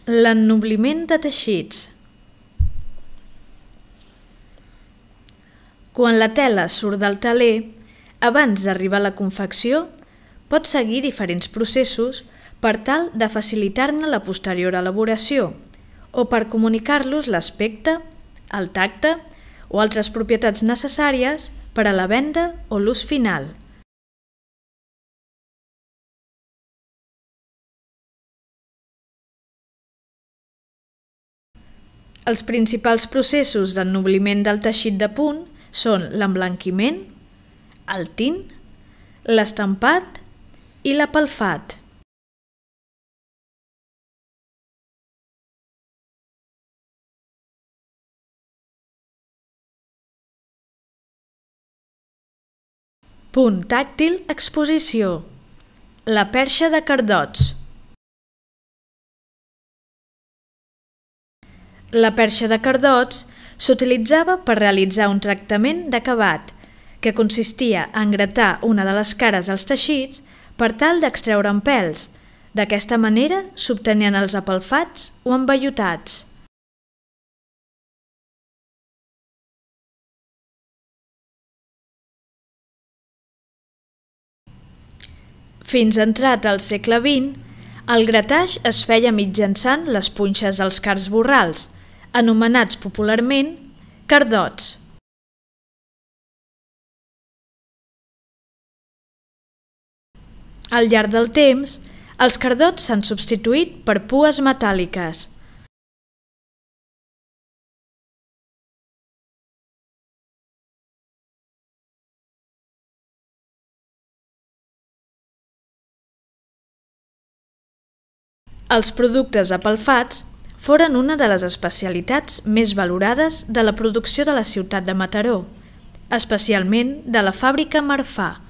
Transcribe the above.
L'ennobliment de teixits. Quan la tela surt del teler, abans d'arribar a la confecció, pot seguir diferents processos per tal de facilitar-ne la posterior elaboració o per comunicar-los l'aspecte, el tacte o altres propietats necessàries per a la venda o l'ús final. Els principals processos d'ennobliment del teixit de punt són l'emblanquiment, el tint, l'estampat i l'apelfat. Punt tàctil exposició. La perxa de cardots. La perxa de cardots s'utilitzava per realitzar un tractament d'acabat, que consistia en gratar una de les cares dels teixits per tal d'extreure'n pèls. D'aquesta manera s'obtenien els apelfats o envellutats. Fins entrat al segle XX, el gratatge es feia mitjançant les punxes dels cards-borrals, anomenats popularment cardots. Al llarg del temps, els cardots s'han substituït per pues metàl·liques. Els productes apelfats foren una de les especialitats més valorades de la producció de la ciutat de Mataró, especialment de la fàbrica Marfà.